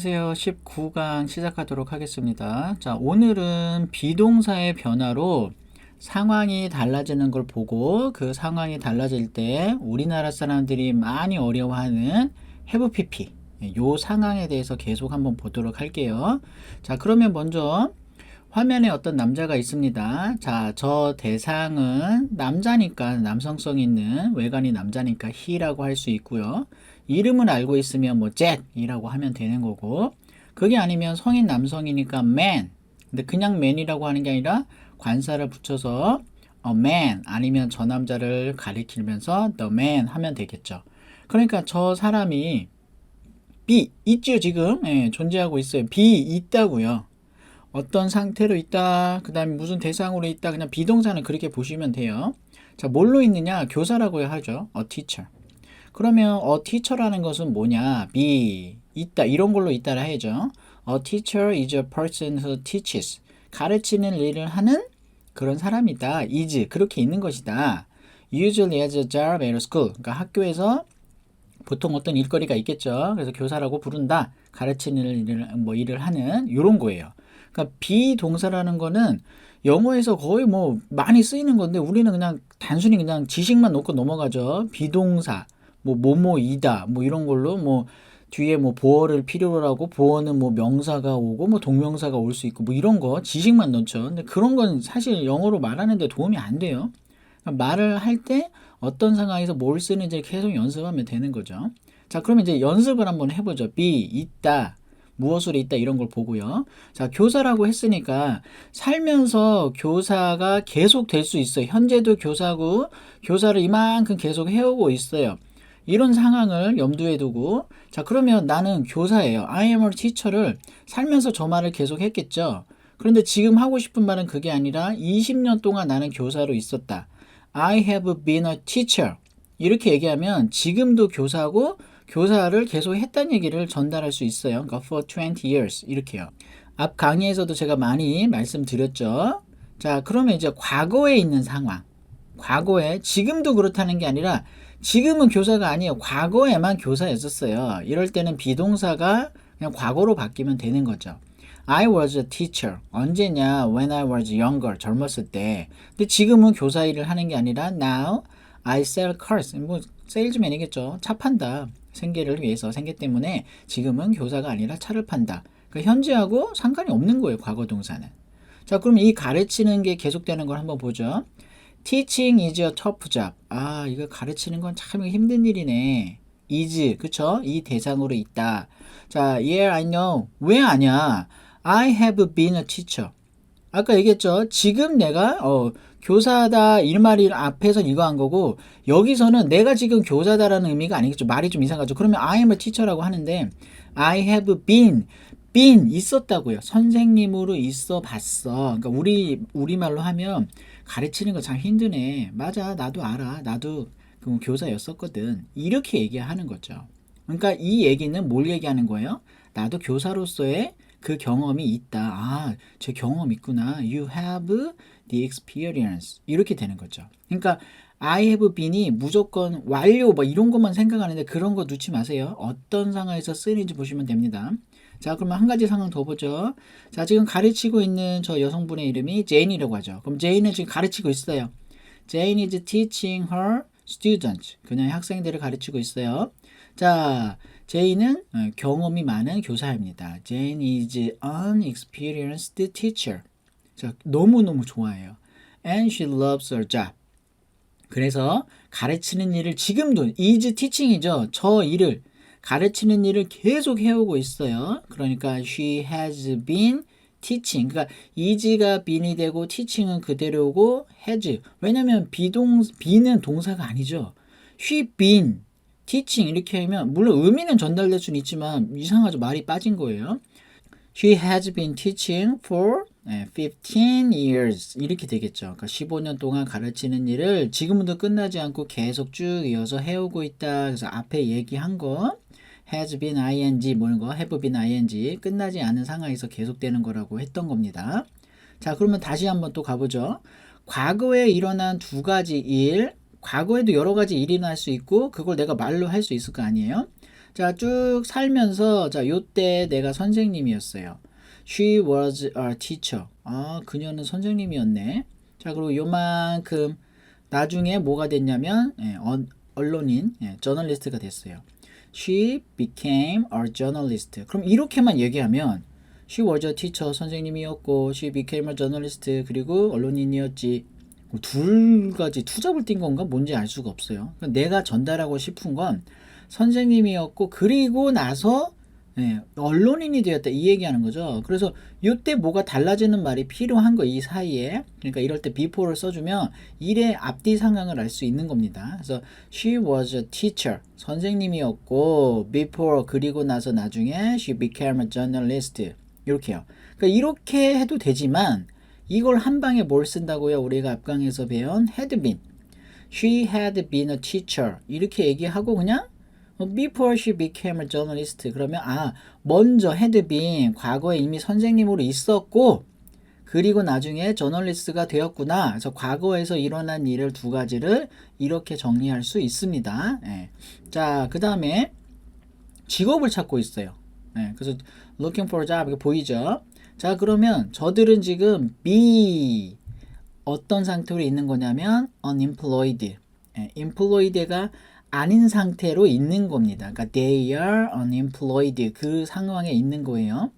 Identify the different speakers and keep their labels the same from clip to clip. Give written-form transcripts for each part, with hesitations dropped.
Speaker 1: 안녕하세요. 19강 시작하도록 하겠습니다. 자, 오늘은 비동사의 변화로 상황이 달라지는 걸 보고 그 상황이 달라질 때 우리나라 사람들이 많이 어려워하는 have pp 요 상황에 대해서 계속 한번 보도록 할게요. 자, 그러면 먼저 화면에 어떤 남자가 있습니다. 자, 저 대상은 남자니까 남성성 있는 외관이 남자니까 he라고 할 수 있고요. 이름을 알고 있으면 뭐 Jack이라고 하면 되는 거고, 그게 아니면 성인 남성이니까 man. 근데 그냥 man이라고 하는 게 아니라 관사를 붙여서 man 아니면 저 남자를 가리키면서 the man 하면 되겠죠. 그러니까 저 사람이 be 있죠 지금. 예, 존재하고 있어요. be 있다고요. 어떤 상태로 있다, 그 다음에 무슨 대상으로 있다, 그냥 비동사는 그렇게 보시면 돼요. 자, 뭘로 있느냐? 교사라고 하죠. a teacher. 그러면 a teacher라는 것은 뭐냐? be, 있다, 이런 걸로 있다라 해야죠. A teacher is a person who teaches. 가르치는 일을 하는 그런 사람이다. is, 그렇게 있는 것이다. Usually has a job at a school. 그러니까 학교에서 보통 어떤 일거리가 있겠죠. 그래서 교사라고 부른다. 가르치는 일을 하는 이런 거예요. 그러니까 비동사라는 거는 영어에서 거의 뭐 많이 쓰이는 건데 우리는 그냥 단순히 그냥 지식만 놓고 넘어가죠. 비동사, 뭐 뭐뭐이다, 뭐 이런 걸로 뭐 뒤에 뭐 보어를 필요로 하고 보어는 뭐 명사가 오고 뭐 동명사가 올 수 있고 뭐 이런 거 지식만 넣죠. 근데 그런 건 사실 영어로 말하는데 도움이 안 돼요. 그러니까 말을 할 때 어떤 상황에서 뭘 쓰는지 계속 연습하면 되는 거죠. 자, 그러면 이제 연습을 한번 해보죠. be, 있다, 무엇으로 있다 이런 걸 보고요. 자, 교사라고 했으니까 살면서 교사가 계속 될 수 있어요. 현재도 교사고 교사를 이만큼 계속 해오고 있어요. 이런 상황을 염두에 두고, 자, 그러면 나는 교사예요. I am a teacher를 살면서 저 말을 계속 했겠죠. 그런데 지금 하고 싶은 말은 그게 아니라 20년 동안 나는 교사로 있었다. I have been a teacher. 이렇게 얘기하면 지금도 교사고 교사를 계속 했다는 얘기를 전달할 수 있어요. 그러니까 for 20 years 이렇게요. 앞 강의에서도 제가 많이 말씀드렸죠. 자, 그러면 이제 과거에 있는 상황. 과거에, 지금도 그렇다는 게 아니라 지금은 교사가 아니에요. 과거에만 교사였었어요. 이럴 때는 비동사가 그냥 과거로 바뀌면 되는 거죠. I was a teacher. 언제냐? When I was younger. 젊었을 때. 근데 지금은 교사 일을 하는 게 아니라 now I sell cars. 뭐 세일즈맨이겠죠. 차 판다. 생계를 위해서, 생계 때문에 지금은 교사가 아니라 차를 판다. 그러니까 현재하고 상관이 없는 거예요. 과거 동사는. 자, 그럼 이 가르치는 게 계속되는 걸 한번 보죠. Teaching is a tough job. 아, 이거 가르치는 건 참 힘든 일이네. is, 그쵸? 이 대상으로 있다. 자, yeah, I know. 왜 아냐? I have been a teacher. 아까 얘기했죠. 지금 내가 교사다 이 말이 앞에서 이거 한 거고 여기서는 내가 지금 교사다라는 의미가 아니겠죠. 말이 좀 이상하죠. 그러면 I am a teacher라고 하는데 I have been 있었다고요. 선생님으로 있어 봤어. 그러니까 우리말로 하면 가르치는 거 참 힘드네. 맞아. 나도 알아. 나도 그 교사였었거든. 이렇게 얘기하는 거죠. 그러니까 이 얘기는 뭘 얘기하는 거예요? 나도 교사로서의 그 경험이 있다. 아, 제 경험 있구나. You have the experience. 이렇게 되는 거죠. 그러니까 I have been이 무조건 완료 뭐 이런 것만 생각하는데 그런 거 놓지 마세요. 어떤 상황에서 쓰는지 보시면 됩니다. 자, 그러면 한 가지 상황 더 보죠. 자, 지금 가르치고 있는 저 여성분의 이름이 제인이라고 하죠. 그럼 제인은 지금 가르치고 있어요. Jane is teaching her students. 그녀의 학생들을 가르치고 있어요. 자, 제인은 경험이 많은 교사입니다. Jane is an experienced teacher. 자, 너무너무 좋아해요. And she loves her job. 그래서 가르치는 일을 지금도 is teaching이죠. 저 일을 가르치는 일을 계속 해오고 있어요. 그러니까 she has been teaching. 그러니까 is가 bean이 되고 teaching은 그대로고 has. 왜냐면 be는 동사가 아니죠. she been teaching 이렇게 하면 물론 의미는 전달될 수는 있지만 이상하죠. 말이 빠진 거예요. She has been teaching for 15 years 이렇게 되겠죠. 그러니까 15년 동안 가르치는 일을 지금도 끝나지 않고 계속 쭉 이어서 해오고 있다. 그래서 앞에 얘기한 거 has been ing 뭐는 거 have been ing 끝나지 않은 상황에서 계속되는 거라고 했던 겁니다. 자, 그러면 다시 한번 또 가보죠. 과거에 일어난 두 가지 일, 과거에도 여러 가지 일이 날 수 있고 그걸 내가 말로 할 수 있을 거 아니에요. 자, 쭉 살면서 자, 요때 내가 선생님이었어요. She was a teacher. 아, 그녀는 선생님이었네. 자, 그리고 요만큼 나중에 뭐가 됐냐면 언론인, 저널리스트가 됐어요. She became a journalist. 그럼 이렇게만 얘기하면 She was a teacher, 선생님이었고 She became a journalist, 그리고 언론인이었지. 둘 가지 투잡을 띈 건가 뭔지 알 수가 없어요. 내가 전달하고 싶은 건 선생님이었고 그리고 나서 언론인이 되었다 이 얘기하는 거죠. 그래서 이때 뭐가 달라지는 말이 필요한 거 이 사이에. 그러니까 이럴 때 before를 써주면 일의 앞뒤 상황을 알 수 있는 겁니다. 그래서 she was a teacher, 선생님이었고 before 그리고 나서 나중에 she became a journalist 이렇게요. 그러니까 이렇게 해도 되지만 이걸 한 방에 뭘 쓴다고요? 우리가 앞강에서 배운 had been. She had been a teacher. 이렇게 얘기하고 그냥 before she became a journalist. 그러면 먼저 had been 과거에 이미 선생님으로 있었고 그리고 나중에 저널리스트가 되었구나. 그래서 과거에서 일어난 일을 두 가지를 이렇게 정리할 수 있습니다. 자, 그 다음에 직업을 찾고 있어요. 그래서 looking for a job 이렇게 보이죠? 자, 그러면 저들은 지금 be 어떤 상태로 있는 거냐면 unemployed. employed가 아닌 상태로 있는 겁니다. 그러니까 they are unemployed. 그 상황에 있는 거예요.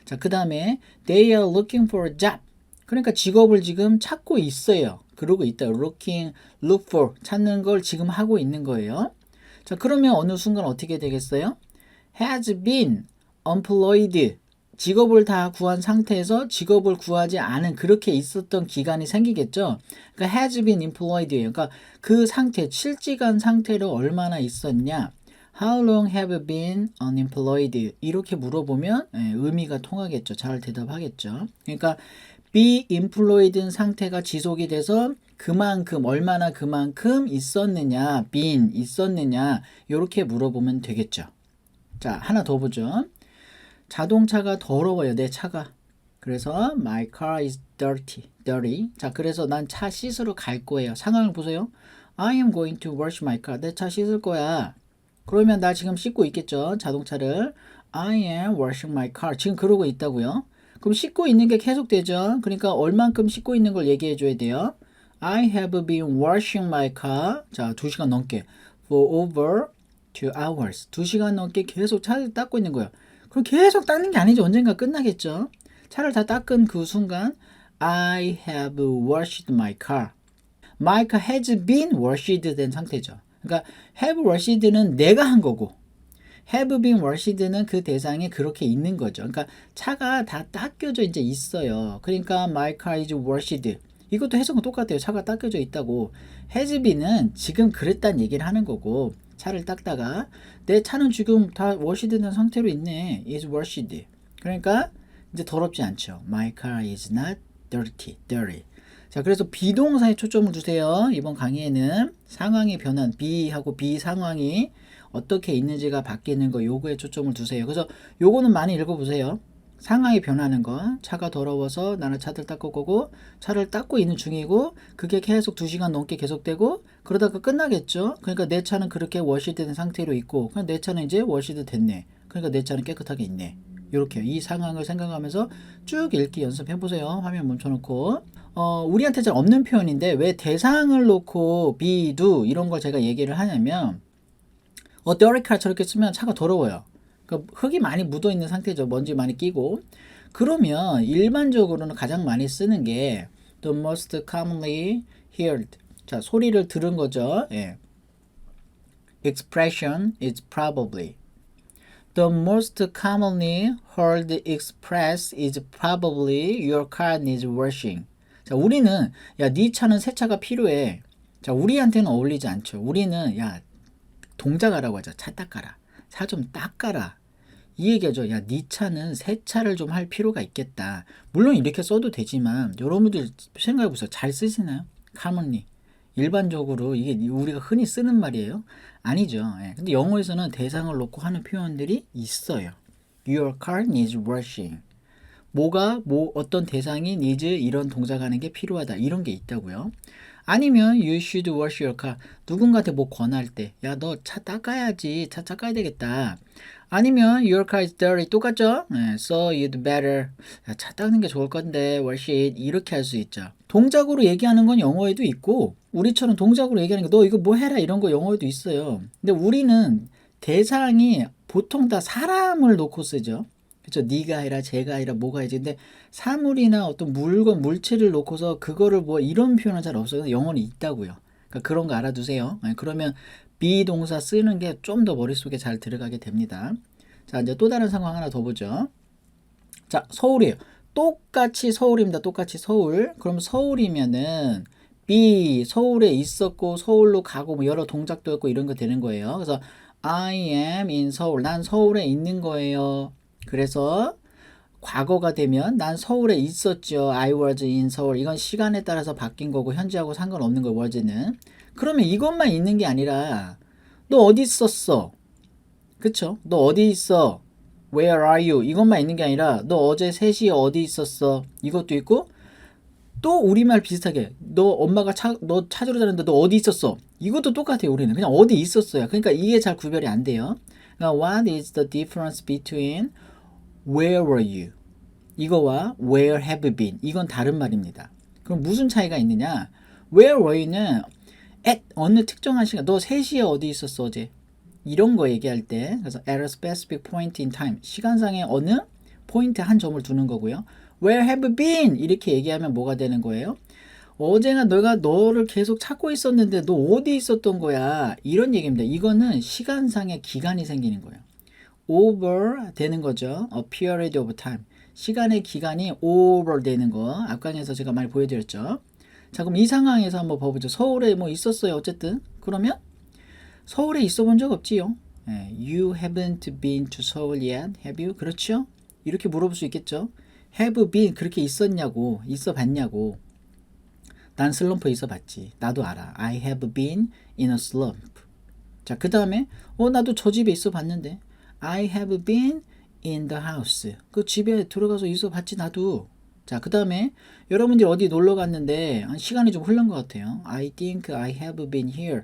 Speaker 1: 자, 그 다음에 they are looking for a job. 그러니까 직업을 지금 찾고 있어요. 그러고 있다. look for 찾는 걸 지금 하고 있는 거예요. 자, 그러면 어느 순간 어떻게 되겠어요? has been employed. 직업을 다 구한 상태에서 직업을 구하지 않은 그렇게 있었던 기간이 생기겠죠. 그러니까 has been employed예요. 그러니까 그 상태, 실직한 상태로 얼마나 있었냐. How long have you been unemployed? 이렇게 물어보면 의미가 통하겠죠. 잘 대답하겠죠. 그러니까 be employed 상태가 지속이 돼서 그만큼 얼마나 그만큼 있었느냐, been 있었느냐 이렇게 물어보면 되겠죠. 자, 하나 더 보죠. 자동차가 더러워요. 내 차가. 그래서 my car is dirty. 자, 그래서 난 차 씻으러 갈 거예요. 상황을 보세요. I am going to wash my car. 내 차 씻을 거야. 그러면 나 지금 씻고 있겠죠. 자동차를. I am washing my car. 지금 그러고 있다고요. 그럼 씻고 있는 게 계속되죠. 그러니까 얼만큼 씻고 있는 걸 얘기해 줘야 돼요. I have been washing my car. 자, 2시간 넘게. For over 2 hours. 2시간 넘게 계속 차를 닦고 있는 거예요. 그럼 계속 닦는 게 아니죠. 언젠가 끝나겠죠. 차를 다 닦은 그 순간 I have washed my car. My car has been washed 된 상태죠. 그러니까 have washed는 내가 한 거고 have been washed는 그 대상에 그렇게 있는 거죠. 그러니까 차가 다 닦여져 이제 있어요. 그러니까 my car is washed. 이것도 해석은 똑같아요. 차가 닦여져 있다고. has been은 지금 그랬단 얘기를 하는 거고 차를 닦다가 내 차는 지금 다 워시드된 상태로 있네. is washed. 그러니까 이제 더럽지 않죠. My car is not dirty. 자, 그래서 비동사에 초점을 두세요. 이번 강의에는 상황의 변환, be하고 be 상황이 어떻게 있는지가 바뀌는 거 요거에 초점을 두세요. 그래서 요거는 많이 읽어보세요. 상황이 변하는 거. 차가 더러워서 나는 차를 닦을 거고 차를 닦고 있는 중이고 그게 계속 2시간 넘게 계속되고 그러다가 끝나겠죠. 그러니까 내 차는 그렇게 워시드 된 상태로 있고 그냥 내 차는 이제 워시드 됐네. 그러니까 내 차는 깨끗하게 있네. 이렇게 이 상황을 생각하면서 쭉 읽기 연습해 보세요. 화면 멈춰놓고 우리한테 잘 없는 표현인데 왜 대상을 놓고 be, do 이런 걸 제가 얘기를 하냐면 dirty car 저렇게 쓰면 차가 더러워요. 그러니까 흙이 많이 묻어 있는 상태죠. 먼지 많이 끼고. 그러면 일반적으로는 가장 많이 쓰는 게 the most commonly heard. 자, 소리를 들은 거죠. expression is probably. The most commonly heard express is probably your car needs washing. 자, 우리는 야, 네 차는 세차가 필요해. 자, 우리한테는 어울리지 않죠. 우리는 야, 동작하라고 하죠. 차 닦아라. 차 좀 닦아라. 이 얘기하죠. 야, 네 차는 세차를 좀 할 필요가 있겠다. 물론 이렇게 써도 되지만 여러분들 생각해보세요. 잘 쓰시나요? commonly. 일반적으로 이게 우리가 흔히 쓰는 말이에요? 아니죠. 근데 영어에서는 대상을 놓고 하는 표현들이 있어요. Your car needs washing. 뭐 어떤 대상이 needs 이런 동작하는 게 필요하다. 이런 게 있다고요. 아니면 you should wash your car. 누군가한테 뭐 권할 때, 야, 너 차 닦아야지. 차 닦아야 되겠다. 아니면 your car is dirty. 똑같죠? 네, so you'd better. 야, 차 닦는 게 좋을 건데 wash it. 이렇게 할 수 있죠. 동작으로 얘기하는 건 영어에도 있고 우리처럼 동작으로 얘기하는 거 너 이거 뭐 해라 이런 거 영어에도 있어요. 근데 우리는 대상이 보통 다 사람을 놓고 쓰죠. 그렇죠? 네가 해라, 제가 해라, 뭐가 해야지. 근데 사물이나 어떤 물건, 물체를 놓고서 그거를 뭐 이런 표현은 잘 없어요. 영어는 있다고요. 그러니까 그런 거 알아두세요. 그러면 비동사 쓰는 게 좀 더 머릿속에 잘 들어가게 됩니다. 자, 이제 또 다른 상황 하나 더 보죠. 자, 서울이에요. 똑같이 서울입니다. 똑같이 서울. 그럼 서울이면은 B 서울에 있었고 서울로 가고 뭐 여러 동작도 있고 이런 거 되는 거예요. 그래서 I am in 서울. 난 서울에 있는 거예요. 그래서 과거가 되면 난 서울에 있었죠. I was in 서울. 이건 시간에 따라서 바뀐 거고 현재하고 상관없는 거 was는. 그러면 이것만 있는 게 아니라 너 어디 있었어? 그쵸? 너 어디 있어? Where are you? 이것만 있는 게 아니라 너 어제 3시에 어디 있었어? 이것도 있고 또 우리말 비슷하게 너 엄마가 너 찾으러 다녔는데 너 어디 있었어? 이것도 똑같아요. 우리는 그냥 어디 있었어요. 그러니까 이게 잘 구별이 안 돼요. 그러니까 what is the difference between where were you? 이거와 where have you been? 이건 다른 말입니다. 그럼 무슨 차이가 있느냐? where were you는 at 어느 특정한 시간 너 3시에 어디 있었어 어제? 이런 거 얘기할 때 그래서 at a specific point in time 시간상의 어느 포인트 한 점을 두는 거고요. Where have you been? 이렇게 얘기하면 뭐가 되는 거예요? 어제가 내가 너를 계속 찾고 있었는데 너 어디 있었던 거야? 이런 얘기입니다. 이거는 시간상의 기간이 생기는 거예요. Over 되는 거죠. A period of time. 시간의 기간이 over 되는 거. 앞강에서 제가 많이 보여드렸죠. 자, 그럼 이 상황에서 한번 봐보죠. 서울에 뭐 있었어요. 어쨌든. 그러면 서울에 있어 본 적 없지요. You haven't been to Seoul yet, have you? 그렇죠? 이렇게 물어볼 수 있겠죠. Have been 그렇게 있었냐고, 있어 봤냐고. 난 슬럼프에 있어 봤지. 나도 알아. I have been in a slump. 자, 그 다음에 나도 저 집에 있어 봤는데. I have been in the house. 그 집에 들어가서 있어 봤지 나도. 자, 그 다음에 여러분들이 어디 놀러 갔는데 시간이 좀 흐른 것 같아요. I think I have been here.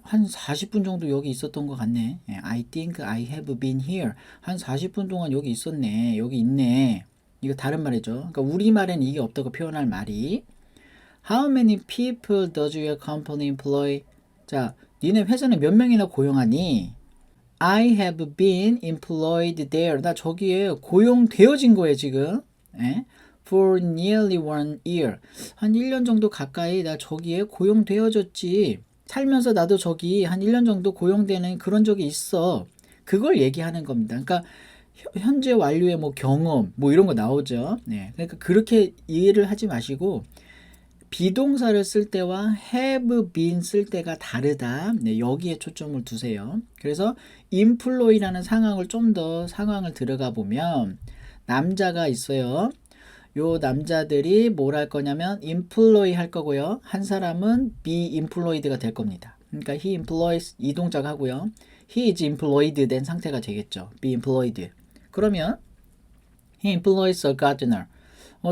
Speaker 1: 한 40분 정도 여기 있었던 것 같네. I think I have been here. 한 40분 동안 여기 있었네. 여기 있네. 이거 다른 말이죠. 그러니까 우리말에는 이게 없다고 표현할 말이 How many people does your company employ? 자, 니네 회사는 몇 명이나 고용하니? I have been employed there. 나 저기에 고용되어진 거예요 지금. For nearly 1 year. 한 1년 정도 가까이 나 저기에 고용되어졌지. 살면서 나도 저기 한 1년 정도 고용되는 그런 적이 있어. 그걸 얘기하는 겁니다. 그러니까 현재 완료의 뭐 경험 뭐 이런 거 나오죠. 그러니까 그렇게 이해를 하지 마시고 비동사를 쓸 때와 have been 쓸 때가 다르다. 여기에 초점을 두세요. 그래서 employ라는 상황을 좀 더 상황을 들어가 보면 남자가 있어요. 요 남자들이 뭘 할 거냐면 employ 할 거고요. 한 사람은 be employed가 될 겁니다. 그러니까 he employs 이 동작 하고요. he is employed 된 상태가 되겠죠. be employed. 그러면 he employs a gardener.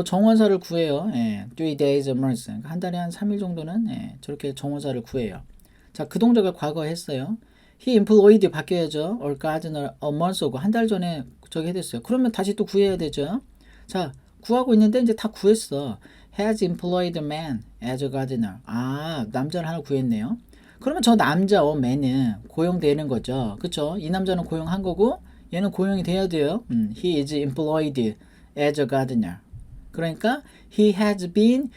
Speaker 1: 정원사를 구해요. 3 days a month. 한 달에 한 3일 정도는 저렇게 정원사를 구해요. 자, 그 동작을 과거에 했어요. he employed 바뀌어야죠. or gardener a month ago. 한 달 전에 저기 해댔어요. 그러면 다시 또 구해야 되죠. 자, 구하고 있는데 이제 다 구했어. has employed a man as a gardener. 남자를 하나 구했네요. 그러면 저 남자 man은 고용되는 거죠. 그쵸? 이 남자는 고용한 거고 얘는 고용이 돼야 돼요. He is employed as a gardener. 그러니까 he has been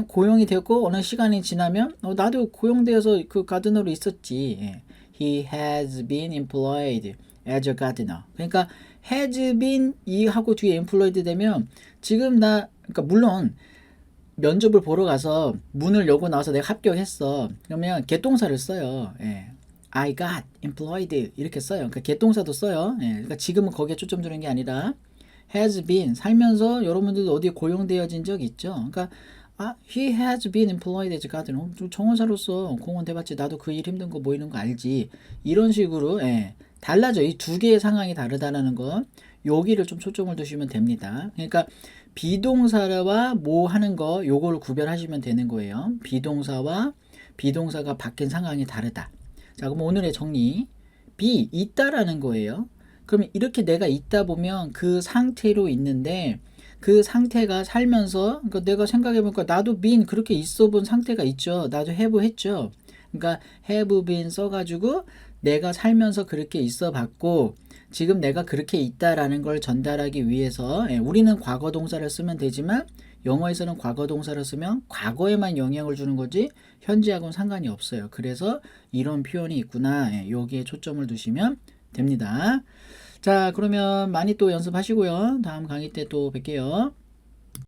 Speaker 1: 고용이 되고 어느 시간이 지나면 나도 고용되어서 그 가드너로 있었지. He has been employed as a gardener. 그러니까 has been 이 하고 뒤에 employed 되면 지금 그러니까 물론 면접을 보러 가서 문을 열고 나와서 내가 합격했어. 그러면 개동사를 써요. I got employed 이렇게 써요. 그러니까 개동사도 써요. 그러니까 지금은 거기에 초점 두는 게 아니라 has been 살면서 여러분들도 어디에 고용되어진 적 있죠. 그러니까 he has been employed as a gardener. 정원사로서 공헌돼봤지. 나도 그 일 힘든 거 뭐 이런 거 알지. 이런 식으로 달라져. 이 두 개의 상황이 다르다는 거 여기를 좀 초점을 두시면 됩니다. 그러니까 비동사와 뭐 하는 거 요걸 구별하시면 되는 거예요. 비동사와 비동사가 바뀐 상황이 다르다. 자, 그럼 오늘의 정리. be 있다라는 거예요. 그럼 이렇게 내가 있다 보면 그 상태로 있는데 그 상태가 살면서 그러니까 내가 생각해보니까 나도 been 그렇게 있어 본 상태가 있죠. 나도 have 했죠. 그러니까 have been 써가지고 내가 살면서 그렇게 있어 봤고 지금 내가 그렇게 있다라는 걸 전달하기 위해서 우리는 과거 동사를 쓰면 되지만 영어에서는 과거 동사를 쓰면 과거에만 영향을 주는 거지 현재하고는 상관이 없어요. 그래서 이런 표현이 있구나. 여기에 초점을 두시면 됩니다. 자, 그러면 많이 또 연습하시고요. 다음 강의 때 또 뵐게요.